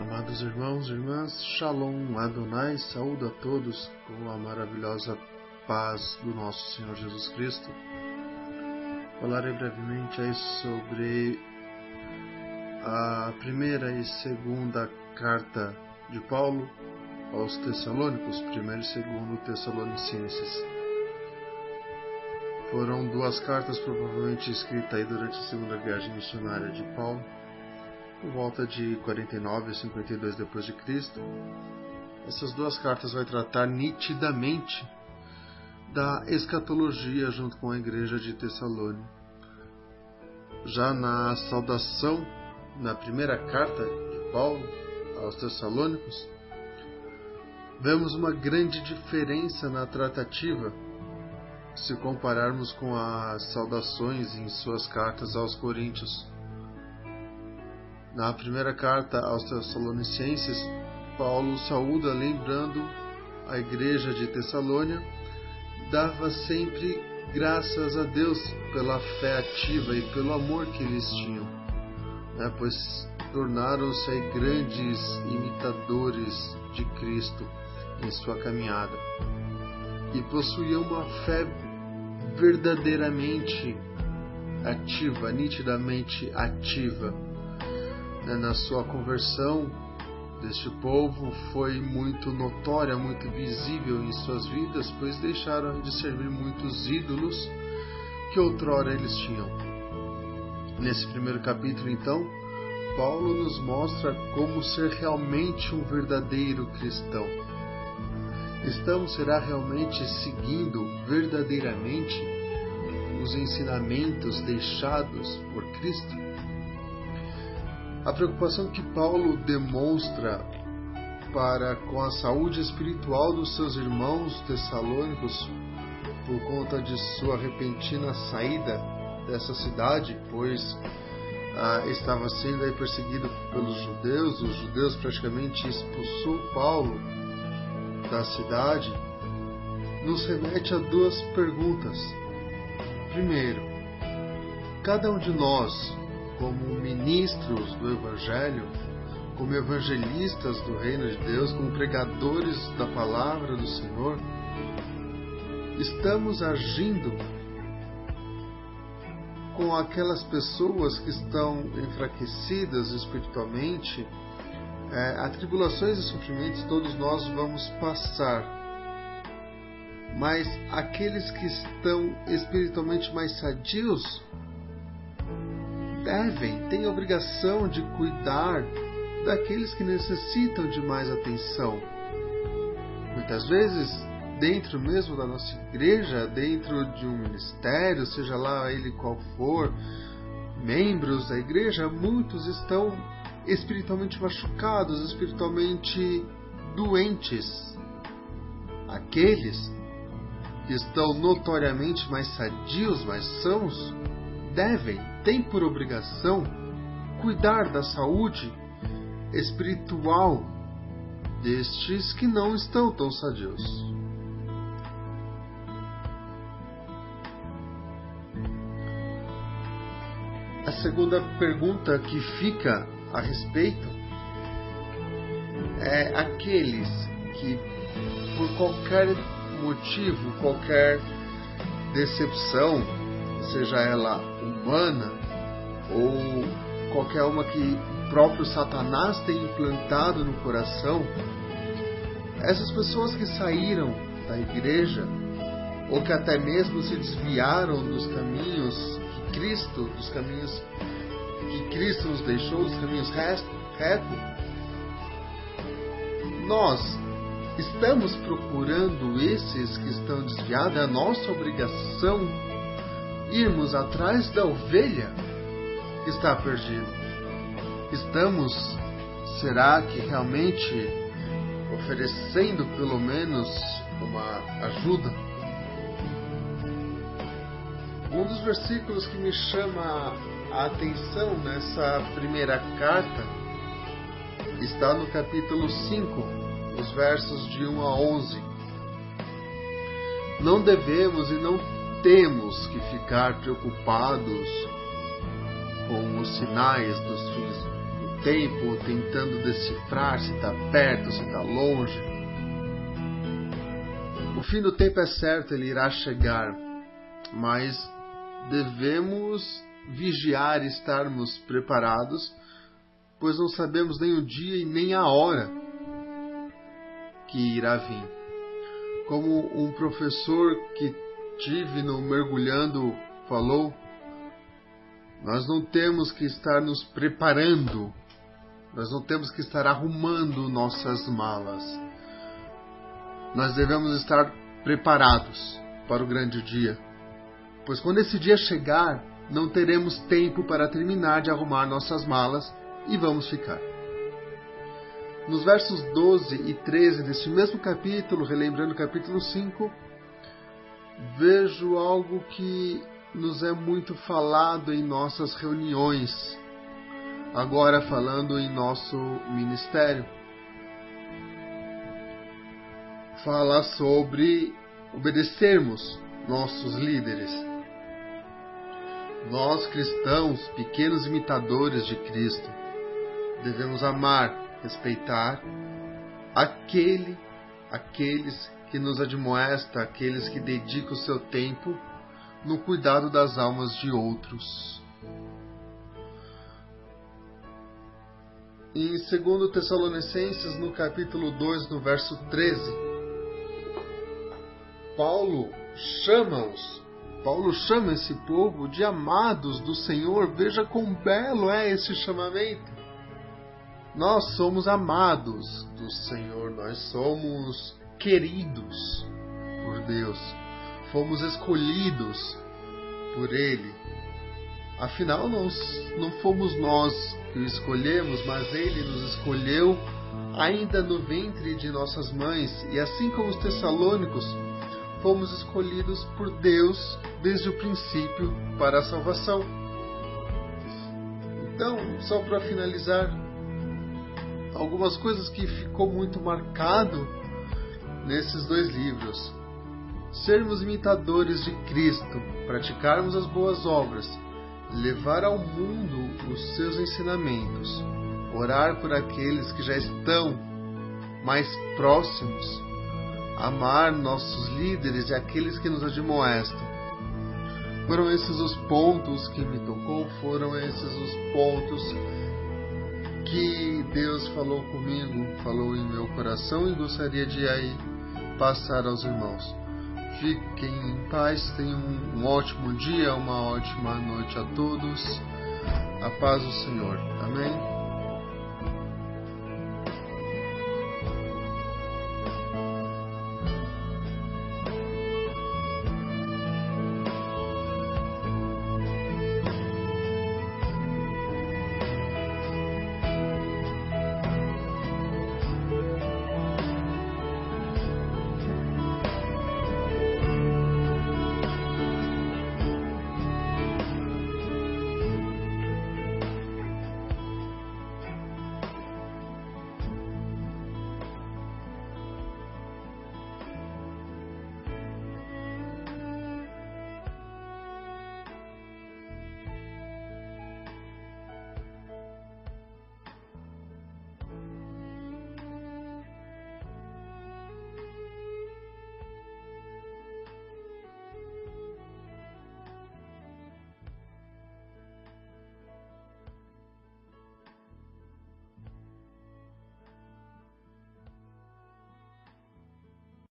Amados irmãos e irmãs, Shalom Adonai, saúdo a todos com a maravilhosa paz do nosso Senhor Jesus Cristo. Falarei brevemente aí sobre a primeira e segunda carta de Paulo aos Tessalônicos, primeiro e segundo Tessalonicenses. Foram duas cartas provavelmente escritas aí durante a segunda viagem missionária de Paulo, por volta de 49 a 52 depois de Cristo. Essas duas cartas vai tratar nitidamente da escatologia junto com a igreja de Tessalônica. Já na saudação, na primeira carta de Paulo aos Tessalônicos, vemos uma grande diferença na tratativa se compararmos com as saudações em suas cartas aos Coríntios. Na primeira carta aos Tessalonicenses, Paulo saúda lembrando a igreja de Tessalônia, dava sempre graças a Deus pela fé ativa e pelo amor que eles tinham, pois tornaram-se aí grandes imitadores de Cristo em sua caminhada e possuíam uma fé verdadeiramente ativa, nitidamente ativa. Na sua conversão deste povo foi muito notória, muito visível em suas vidas, pois deixaram de servir muitos ídolos que outrora eles tinham. Nesse primeiro capítulo, então, Paulo nos mostra como ser realmente um verdadeiro cristão. Será realmente seguindo verdadeiramente os ensinamentos deixados por Cristo? A preocupação que Paulo demonstra para com a saúde espiritual dos seus irmãos tessalônicos por conta de sua repentina saída dessa cidade, pois estava sendo aí perseguido pelos judeus, os judeus praticamente expulsou Paulo da cidade, nos remete a duas perguntas. Primeiro, cada um de nós, como ministros do Evangelho, como evangelistas do Reino de Deus, como pregadores da Palavra do Senhor, estamos agindo com aquelas pessoas que estão enfraquecidas espiritualmente. Atribulações e sofrimentos todos nós vamos passar, mas aqueles que estão espiritualmente mais sadios têm a obrigação de cuidar daqueles que necessitam de mais atenção. Muitas vezes, dentro mesmo da nossa igreja, dentro de um ministério, seja lá ele qual for, membros da igreja, muitos estão espiritualmente machucados, espiritualmente doentes. Aqueles que estão notoriamente mais sadios, mais sãos, têm por obrigação cuidar da saúde espiritual destes que não estão tão sadios. A segunda pergunta que fica a respeito é aqueles que, por qualquer motivo, qualquer decepção, seja ela humana ou qualquer uma que o próprio Satanás tem implantado no coração, essas pessoas que saíram da igreja ou que até mesmo se desviaram dos caminhos dos caminhos que Cristo nos deixou, os caminhos retos, nós estamos procurando esses que estão desviados. É a nossa obrigação irmos atrás da ovelha que está perdida. Será que realmente oferecendo pelo menos uma ajuda? Um dos versículos que me chama a atenção nessa primeira carta está no capítulo 5, os versos de 1 a 11. Não devemos e não temos que ficar preocupados com os sinais dos fins do tempo tentando decifrar se está perto, se está longe. O fim do tempo é certo, ele irá chegar, mas devemos vigiar e estarmos preparados, pois não sabemos nem o dia e nem a hora que irá vir. Como um professor que tive no Mergulhando falou, nós não temos que estar nos preparando, nós não temos que estar arrumando nossas malas. Nós devemos estar preparados para o grande dia, pois quando esse dia chegar, não teremos tempo para terminar de arrumar nossas malas e vamos ficar. Nos versos 12 e 13 deste mesmo capítulo, relembrando o capítulo 5, vejo algo que nos é muito falado em nossas reuniões, agora falando em nosso ministério. Fala sobre obedecermos nossos líderes. Nós, cristãos, pequenos imitadores de Cristo, devemos amar, respeitar aqueles que nos admoestam, aqueles que dedicam o seu tempo no cuidado das almas de outros. Em 2 Tessalonicenses, no capítulo 2, no verso 13, Paulo chama esse povo de amados do Senhor. Veja quão belo é esse chamamento. Nós somos amados do Senhor, nós somos queridos por Deus, fomos escolhidos por Ele. Afinal, não fomos nós que o escolhemos, mas Ele nos escolheu ainda no ventre de nossas mães. E assim como os tessalônicos, fomos escolhidos por Deus desde o princípio para a salvação. Então, só para finalizar, algumas coisas que ficou muito marcado nesses dois livros. Sermos imitadores de Cristo, praticarmos as boas obras, levar ao mundo os seus ensinamentos, orar por aqueles que já estão mais próximos, amar nossos líderes e aqueles que nos admoestam. Foram esses os pontos que me tocou, foram esses os pontos que Deus falou comigo, falou em meu coração e gostaria de aí passar aos irmãos. Fiquem em paz, tenham um ótimo dia, uma ótima noite a todos. A paz do Senhor. Amém.